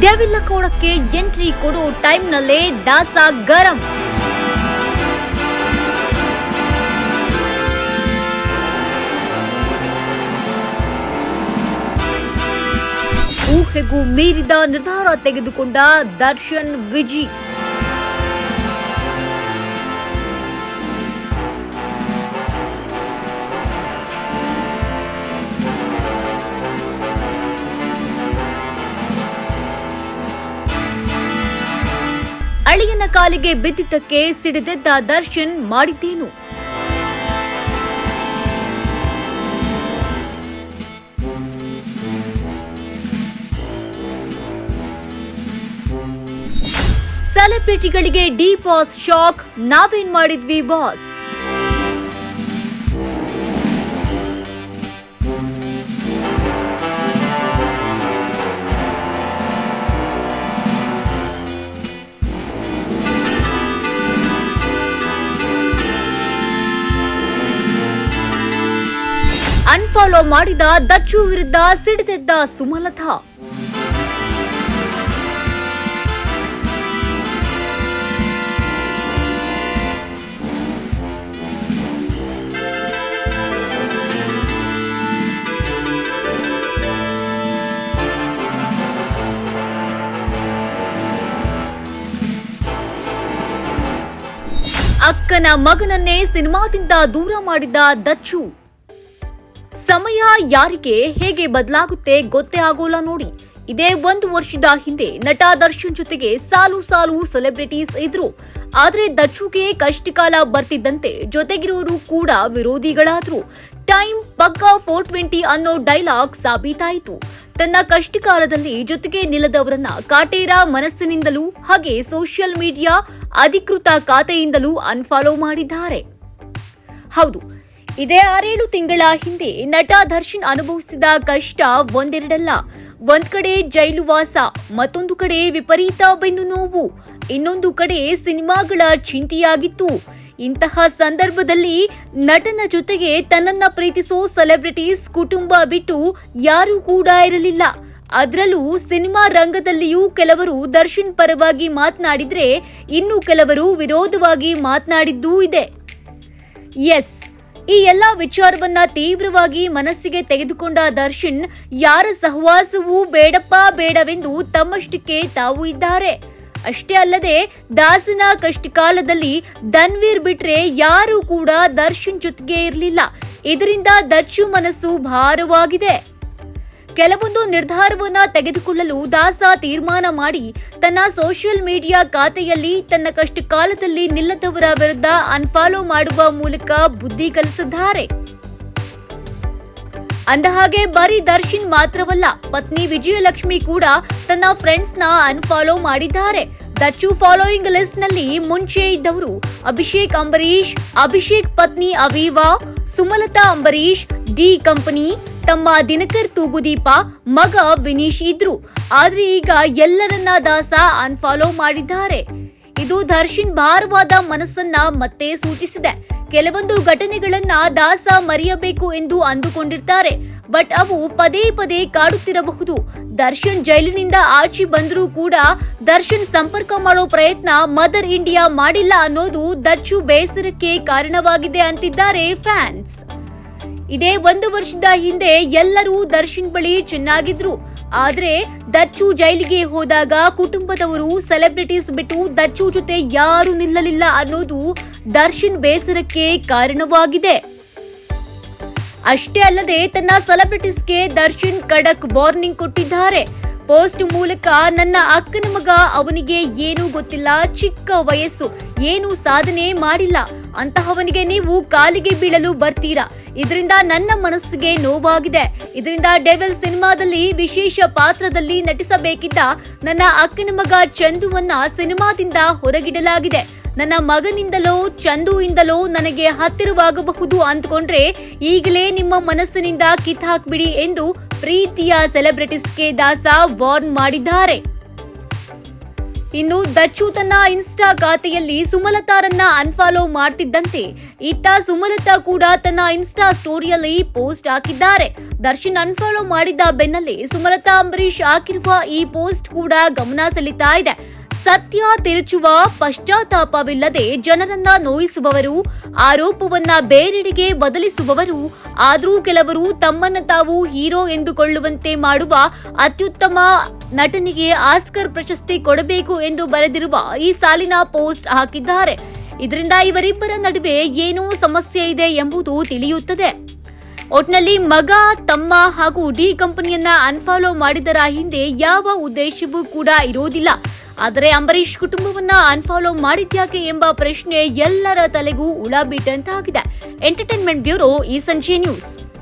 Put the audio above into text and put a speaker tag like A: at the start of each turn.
A: Devil ಕೋಣಕ್ಕೆ entry ಕೊಡೋ ಟೈಮ್ನಲ್ಲೇ ದಾಸ ಗರಂ. ಊಹೆಗೂ ಮೀರಿದ ನಿರ್ಧಾರ ತೆಗೆದುಕೊಂಡ ದರ್ಶನ್ ವಿಜಿ. ಅಳಿಯನ ಕಾಲಿಗೆ ಬಿದ್ದಿದ್ದಕ್ಕೆ ಸಿಡಿದೆದ್ದ ದರ್ಶನ್ ಮಾಡಿದ್ದೇನು? ಸೆಲೆಬ್ರಿಟಿಗಳಿಗೆ ಡಿ ಬಾಸ್ ಶಾಕ್, ನಾವೇನ್ ಮಾಡಿದ್ವಿ ಬಾಸ್. ಅನ್ಫಾಲೋ ಮಾಡಿದ ದಚ್ಚು ವಿರುದ್ಧ ಸಿಡಿದೆದ್ದ ಸುಮಲತಾ. ಅಕ್ಕನ ಮಗನನ್ನೇ ಸಿನಿಮಾದಿಂದ ದೂರ ಮಾಡಿದ ದಚ್ಚು. ಸಮಯ ಯಾರಿಗೆ ಹೇಗೆ ಬದಲಾಗುತ್ತೆ ಗೊತ್ತೇ ಆಗೋಲ್ಲ ನೋಡಿ. ಇದೇ 1 ವರ್ಷದ ಹಿಂದೆ ನಟ ದರ್ಶನ್ ಜೊತೆಗೆ ಸಾಲು ಸಾಲು ಸೆಲೆಬ್ರಿಟೀಸ್ ಇದ್ರು. ಆದ್ರೆ ದಚ್ಚುಗೆ ಕಷ್ಟಕಾಲ ಬರ್ತಿದ್ದಂತೆ ಜೊತೆಗಿರೋರು ಕೂಡ ವಿರೋಧಿಗಳಾದ್ರು. ಟೈಮ್ ಪಕ್ಕಾ 420 ಅನ್ನೋ ಡೈಲಾಗ್ ಸಾಬೀತಾಯಿತು. ತನ್ನ ಕಷ್ಟಕಾಲದಲ್ಲಿ ಜೊತೆಗೆ ನಿಲ್ಲದವರನ್ನ ಕಾಟೇರ ಮನಸ್ಸಿನಿಂದಲೂ ಹಾಗೆ ಸೋಷಿಯಲ್ ಮೀಡಿಯಾ ಅಧಿಕೃತ ಖಾತೆಯಿಂದಲೂ ಅನ್ಫಾಲೋ ಮಾಡಿದ್ದಾರೆ. ಹೌದು, ಇದೇ 6-7 ತಿಂಗಳ ಹಿಂದೆ ನಟ ದರ್ಶನ್ ಅನುಭವಿಸಿದ ಕಷ್ಟ ಒಂದೆರಡಲ್ಲ. ಒಂದ್ ಕಡೆ ಜೈಲು ವಾಸ, ಮತ್ತೊಂದು ಕಡೆ ವಿಪರೀತ ಬೆನ್ನು ನೋವು, ಇನ್ನೊಂದು ಕಡೆ ಸಿನಿಮಾಗಳ ಚಿಂತೆಯಾಗಿತ್ತು. ಇಂತಹ ಸಂದರ್ಭದಲ್ಲಿ ನಟನ ಜೊತೆಗೆ ತನ್ನನ್ನ ಪ್ರೀತಿಸೋ ಸೆಲೆಬ್ರಿಟೀಸ್ ಕುಟುಂಬ ಬಿಟ್ಟು ಯಾರೂ ಕೂಡ ಇರಲಿಲ್ಲ. ಅದರಲ್ಲೂ ಸಿನಿಮಾ ರಂಗದಲ್ಲಿಯೂ ಕೆಲವರು ದರ್ಶನ್ ಪರವಾಗಿ ಮಾತನಾಡಿದ್ರೆ, ಇನ್ನು ಕೆಲವರು ವಿರೋಧವಾಗಿ ಮಾತನಾಡಿದ್ದೂ ಇದೆ. ಎಸ್, ಈ ಎಲ್ಲಾ ವಿಚಾರವನ್ನ ತೀವ್ರವಾಗಿ ಮನಸ್ಸಿಗೆ ತೆಗೆದುಕೊಂಡ ದರ್ಶನ್ ಯಾರ ಸಹವಾಸವೂ ಬೇಡಪ್ಪ ಬೇಡವೆಂದು ತಮ್ಮಷ್ಟಕ್ಕೆ ತಾವು ಇದ್ದಾರೆ. ಅಷ್ಟೇ ಅಲ್ಲದೆ ದಾಸನ ಕಷ್ಟಕಾಲದಲ್ಲಿ ಧನ್ವೀರ್ ಬಿಟ್ರೆ ಯಾರೂ ಕೂಡ ದರ್ಶನ್ ಜೊತೆಗೆ ಇರಲಿಲ್ಲ. ಇದರಿಂದ ದಚ್ಚು ಮನಸ್ಸು ಭಾರವಾಗಿದೆ. ಕೆಲವೊಂದು ನಿರ್ಧಾರವನ್ನ ತೆಗೆದುಕೊಳ್ಳಲು ದಾಸ ತೀರ್ಮಾನ ಮಾಡಿ ತನ್ನ ಸೋಷಿಯಲ್ ಮೀಡಿಯಾ ಖಾತೆಯಲ್ಲಿ ತನ್ನ ಕಷ್ಟಕಾಲದಲ್ಲಿ ನಿಲ್ಲದವರ ವಿರುದ್ಧ ಅನ್ಫಾಲೋ ಮಾಡುವ ಮೂಲಕ ಬುದ್ಧಿ ಕಲಿಸಿದ್ದಾರೆ. ಅಂದಹಾಗೆ ಬರೀ ದರ್ಶನ್ ಮಾತ್ರವಲ್ಲ, ಪತ್ನಿ ವಿಜಯಲಕ್ಷ್ಮಿ ಕೂಡ ತನ್ನ ಫ್ರೆಂಡ್ಸ್ ನ ಅನ್ಫಾಲೋ ಮಾಡಿದ್ದಾರೆ. ದಚ್ಚು ಫಾಲೋಯಿಂಗ್ ಲಿಸ್ಟ್ ನಲ್ಲಿ ಮುಂಚೆ ಇದ್ದವರು ಅಭಿಷೇಕ್ ಅಂಬರೀಶ್, ಅಭಿಷೇಕ್ ಪತ್ನಿ ಅವೀವಾ, ಸುಮಲತಾ ಅಂಬರೀಶ್, ಡಿ ಕಂಪನಿ, ತಮ್ಮ ದಿನಕರ್ ತೂಗುದೀಪ, ಮಗ ವಿನೀಶ್ ಇದ್ರು. ಆದ್ರೆ ಈಗ ಎಲ್ಲರನ್ನ ದಾಸ ಅನ್ಫಾಲೋ ಮಾಡಿದ್ದಾರೆ. ಇದು ದರ್ಶನ್ ಭಾರವಾದ ಮನಸ್ಸನ್ನ ಮತ್ತೆ ಸೂಚಿಸಿದೆ. ಕೆಲವೊಂದು ಘಟನೆಗಳನ್ನ ದಾಸ ಮರೆಯಬೇಕು ಎಂದು ಅಂದುಕೊಂಡಿರ್ತಾರೆ, ಬಟ್ ಅವು ಪದೇ ಪದೇ ಕಾಡುತ್ತಿರಬಹುದು. ದರ್ಶನ್ ಜೈಲಿನಿಂದ ಆಚೆ ಬಂದರೂ ಕೂಡ ದರ್ಶನ್ ಸಂಪರ್ಕ ಮಾಡೋ ಪ್ರಯತ್ನ ಮದರ್ ಇಂಡಿಯಾ ಮಾಡಿಲ್ಲ ಅನ್ನೋದು ದಚ್ಚು ಬೇಸರಕ್ಕೆ ಕಾರಣವಾಗಿದೆ ಅಂತಿದ್ದಾರೆ ಫ್ಯಾನ್ಸ್. ಇದೇ 1 ವರ್ಷದ ಹಿಂದೆ ಎಲ್ಲರೂ ದರ್ಶನ್ ಬಳಿ ಚೆನ್ನಾಗಿದ್ರು. ಆದ್ರೆ ದಚ್ಚು ಜೈಲಿಗೆ ಹೋದಾಗ ಕುಟುಂಬದವರು ಸೆಲೆಬ್ರಿಟೀಸ್ ಬಿಟ್ಟು ದಚ್ಚು ಜೊತೆ ಯಾರು ನಿಲ್ಲಲಿಲ್ಲ ಅನ್ನೋದು ದರ್ಶನ್ ಬೇಸರಕ್ಕೆ ಕಾರಣವಾಗಿದೆ. ಅಷ್ಟೇ ಅಲ್ಲದೆ ತನ್ನ ಸೆಲೆಬ್ರಿಟೀಸ್ಗೆ ದರ್ಶನ್ ಖಡಕ್ ವಾರ್ನಿಂಗ್ ಕೊಟ್ಟಿದ್ದಾರೆ. ಪೋಸ್ಟ್ ಮೂಲಕ ನನ್ನ ಅಕ್ಕನ ಮಗ, ಅವನಿಗೆ ಏನೂ ಗೊತ್ತಿಲ್ಲ, ಚಿಕ್ಕ ವಯಸ್ಸು, ಏನು ಸಾಧನೆ ಮಾಡಿಲ್ಲ, ಅಂತಹವನಿಗೆ ನೀವು ಕಾಲಿಗೆ ಬೀಳಲು ಬರ್ತೀರಾ. ಇದರಿಂದ ನನ್ನ ಮನಸ್ಸಿಗೆ ನೋವಾಗಿದೆ. ಇದರಿಂದ ಡೆವಿಲ್ ಸಿನಿಮಾದಲ್ಲಿ ವಿಶೇಷ ಪಾತ್ರದಲ್ಲಿ ನಟಿಸಬೇಕಿದ್ದ ನನ್ನ ಅಕ್ಕನ ಮಗ ಚಂದುವನ್ನ ಸಿನಿಮಾದಿಂದ ಹೊರಗಿಡಲಾಗಿದೆ. ನನ್ನ ಮಗನಿಂದಲೋ ಚಂದುಯಿಂದಲೋ ನನಗೆ ಹತ್ತಿರವಾಗಬಹುದು ಅಂದ್ಕೊಂಡ್ರೆ ಈಗಲೇ ನಿಮ್ಮ ಮನಸ್ಸಿನಿಂದ ಕಿತ್ತಾಕ್ಬಿಡಿ ಎಂದು ಪ್ರೀತಿಯ ಸೆಲೆಬ್ರಿಟೀಸ್ಗೆ ದಾಸ ವಾರ್ನ್ ಮಾಡಿದ್ದಾರೆ. ಇನ್ನು ದಚ್ಚು ತನ್ನ ಇನ್ಸ್ಟಾ ಖಾತೆಯಲ್ಲಿ ಸುಮಲತಾರನ್ನ ಅನ್ಫಾಲೋ ಮಾಡ್ತಿದ್ದಂತೆ ಇತ್ತ ಸುಮಲತಾ ಕೂಡ ತನ್ನ ಇನ್ಸ್ಟಾ ಸ್ಟೋರಿಯಲ್ಲಿ ಪೋಸ್ಟ್ ಹಾಕಿದ್ದಾರೆ. ದರ್ಶನ್ ಅನ್ಫಾಲೋ ಮಾಡಿದ್ದ ಬೆನ್ನಲ್ಲೇ ಸುಮಲತಾ ಅಂಬರೀಶ್ ಹಾಕಿರುವ ಈ ಪೋಸ್ಟ್ ಕೂಡ ಗಮನ ಸೆಳೀತಾ ಇದೆ. ಸತ್ಯ ತಿರುಚುವ ಪಶ್ಚಾತ್ತಾಪವಿಲ್ಲದೆ ಜನರನ್ನ ನೋಯಿಸುವವರು, ಆರೋಪವನ್ನ ಬೇರೆಡೆಗೆ ಬದಲಿಸುವವರು, ಆದರೂ ಕೆಲವರು ತಮ್ಮನ್ನ ತಾವು ಹೀರೋ ಎಂದುಕೊಳ್ಳುವಂತೆ ಮಾಡುವ ಅತ್ಯುತ್ತಮ ನಟನಿಗೆ ಆಸ್ಕರ್ ಪ್ರಶಸ್ತಿ ಕೊಡಬೇಕು ಎಂದು ಬರೆದಿರುವ ಈ ಸಾಲಿನ ಪೋಸ್ಟ್ ಹಾಕಿದ್ದಾರೆ. ಇದರಿಂದ ಇವರಿಬ್ಬರ ನಡುವೆ ಏನೋ ಸಮಸ್ಯೆ ಇದೆ ಎಂಬುದು ತಿಳಿಯುತ್ತದೆ. ಒಟ್ನಲ್ಲಿ ಮಗ, ತಮ್ಮ ಹಾಗೂ ಡಿ ಕಂಪನಿಯನ್ನ ಅನ್ಫಾಲೋ ಮಾಡಿದರ ಹಿಂದೆ ಯಾವ ಉದ್ದೇಶವೂ ಕೂಡ ಇರೋದಿಲ್ಲ. ಆದರೆ ಅಂಬರೀಶ್ ಕುಟುಂಬವನ್ನ ಅನ್ಫಾಲೋ ಮಾಡಿದ್ಯಾಕೆ ಎಂಬ ಪ್ರಶ್ನೆ ಎಲ್ಲರ ತಲೆಗೂ ಹುಳ ಬಿಟ್ಟಂತಾಗಿದೆ. ಎಂಟರ್ಟೈನ್ಮೆಂಟ್ ಬ್ಯೂರೋ, ಈ ಸಂಜೆ ನ್ಯೂಸ್.